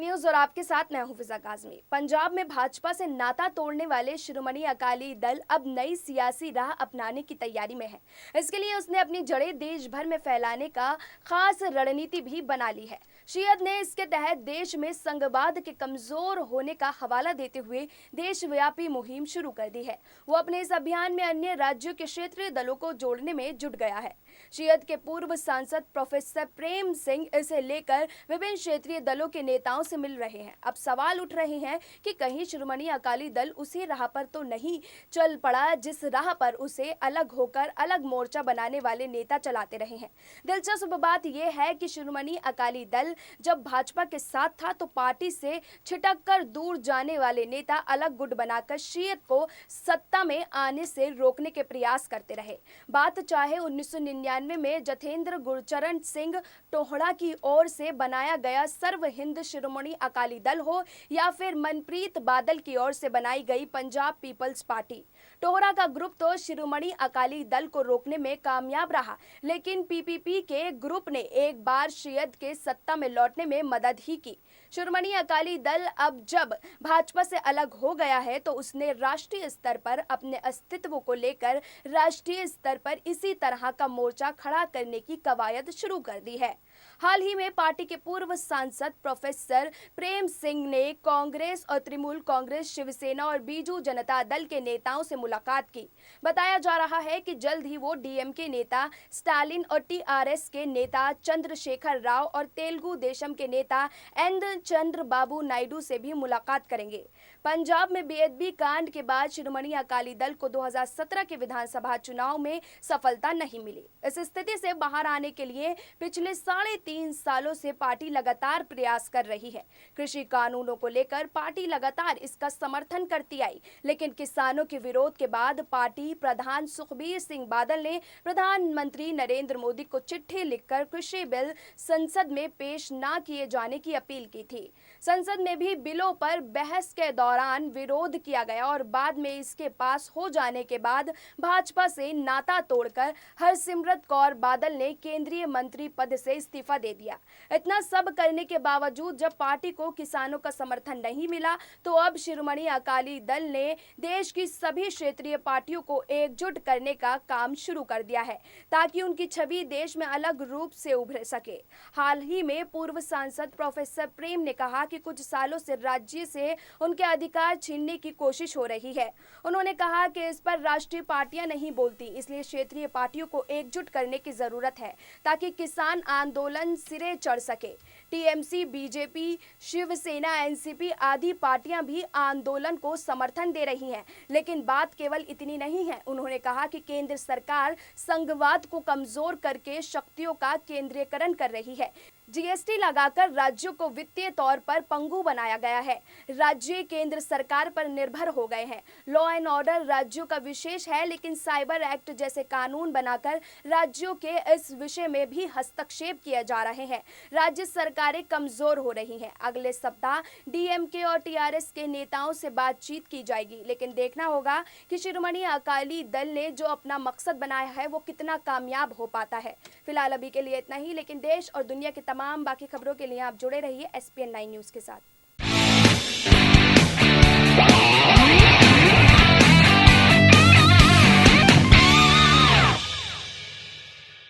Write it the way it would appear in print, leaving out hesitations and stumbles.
News और आपके साथ मैं हूं फिजा काज़मी। पंजाब में भाजपा से नाता तोड़ने वाले शिरोमणि अकाली दल अब नई सियासी राह अपनाने की तैयारी में है। इसके लिए उसने अपनी जड़ें देश भर में फैलाने का खास रणनीति भी बना ली है। शियद ने इसके तहत देश में संघवाद के कमजोर होने का हवाला देते हुए देशव्यापी मुहिम शुरू कर दी है। वो अपने इस अभियान में अन्य राज्यों के क्षेत्रीय दलों को जोड़ने में जुट गया है। शियद के पूर्व सांसद प्रोफेसर प्रेम सिंह इसे लेकर विभिन्न क्षेत्रीय दलों के नेताओं से मिल रहे हैं। अब सवाल उठ रहे हैं कि कहीं शिरोमणि अकाली दल उसी राह पर तो नहीं चल पड़ा जिस राह पर उसे अलग होकर अलग मोर्चा बनाने वाले नेता चलाते रहे हैं। दिलचस्प बात यह है कि शिरोमणि अकाली दल जब भाजपा के साथ था तो पार्टी से छिटक कर दूर जाने वाले नेता अलग गुट बनाकर शियत को सत्ता में आने से रोकने के प्रयास करते रहे। बात चाहे 1999 में जथेंद्र गुरचरण सिंह टोहड़ा की ओर से बनाया गया सर्व हिंद शिरोमणि अकाली दल हो या फिर मनप्रीत बादल की ओर से बनाई गई पंजाब पीपल्स पार्टी। टोहरा का ग्रुप तो शिरोमणि अकाली दल को रोकने में कामयाब रहा, लेकिन पीपीपी के ग्रुप ने एक बार शियद के सत्ता में लौटने में मदद ही की। शिरोमणि अकाली दल अब जब भाजपा से अलग हो गया है तो उसने राष्ट्रीय स्तर पर अपने अस्तित्व को लेकर राष्ट्रीय स्तर पर इसी तरह का मोर्चा खड़ा करने की कवायद शुरू कर दी है। हाल ही में पार्टी के पूर्व सांसद प्रोफेसर प्रेम सिंह ने कांग्रेस और तृणमूल कांग्रेस, शिवसेना और बीजू जनता दल के नेताओं से मुलाकात की। बताया जा रहा है कि जल्द ही वो डीएमके नेता स्टालिन और टीआरएस के नेता चंद्रशेखर राव और तेलुगु देशम के नेता एन चंद्रबाबू नायडू से भी मुलाकात करेंगे। पंजाब में बेअदबी कांड के बाद शिरोमणि अकाली दल को 2017 के विधानसभा चुनाव में सफलता नहीं मिली। इस स्थिति से बाहर आने के लिए पिछले 3.5 सालों से पार्टी लगातार प्रयास कर रही है। कृषि कानूनों को लेकर पार्टी लगातार इसका समर्थन करती आई, लेकिन किसानों के विरोध के बाद पार्टी प्रधान सुखबीर सिंह बादल ने प्रधानमंत्री नरेंद्र मोदी को चिट्ठी लिखकर कृषि बिल संसद में पेश न किए जाने की अपील की थी। संसद में भी बिलों पर बहस के दौरान विरोध किया गया और बाद में इसके पास हो जाने के बाद भाजपा से नाता तोड़कर हरसिमरत कौर बादल ने केंद्रीय मंत्री पद से इस्तीफा दे दिया। इतना सब करने के बावजूद जब पार्टी को किसानों का समर्थन नहीं मिला तो अब शिरोमणि अकाली दल ने देश की सभी क्षेत्रीय पार्टियों को एकजुट करने का काम शुरू कर दिया है ताकि उनकी छवि देश में अलग रूप से उभर सके। हाल ही में पूर्व सांसद प्रोफेसर प्रेम ने कहा कि कुछ सालों से राज्य से उनके अधिकार छीनने की कोशिश हो रही है। उन्होंने कहा कि इस पर राष्ट्रीय पार्टियां नहीं बोलती, इसलिए क्षेत्रीय पार्टियों को एकजुट करने की जरूरत है ताकि किसान आंदोलन सिरे चढ़ सके। टीएमसी, बीजेपी, शिवसेना, एनसीपी आदि पार्टियां भी आंदोलन को समर्थन दे रही हैं, लेकिन बात केवल इतनी नहीं है। उन्होंने कहा कि केंद्र सरकार संघवाद को कमजोर करके शक्तियों का केंद्रीकरण कर रही है। जीएसटी लगाकर राज्यों को वित्तीय तौर पर पंगु बनाया गया है। राज्य केंद्र सरकार पर निर्भर हो गए हैं। लॉ एंड ऑर्डर राज्यों का विशेष है, लेकिन साइबर एक्ट जैसे कानून बनाकर राज्यों के इस विषय में भी हस्तक्षेप किए जा रहे हैं। राज्य सरकारें कमजोर हो रही हैं। अगले सप्ताह डीएमके और टीआरएस के नेताओं से बातचीत की जाएगी, लेकिन देखना होगा कि शिरोमणि अकाली दल ने जो अपना मकसद बनाया है वो कितना कामयाब हो पाता है। फिलहाल अभी के लिए इतना ही, लेकिन देश और दुनिया के तमाम बाकी खबरों के लिए आप जुड़े रहिए SPN9 न्यूज़ के साथ।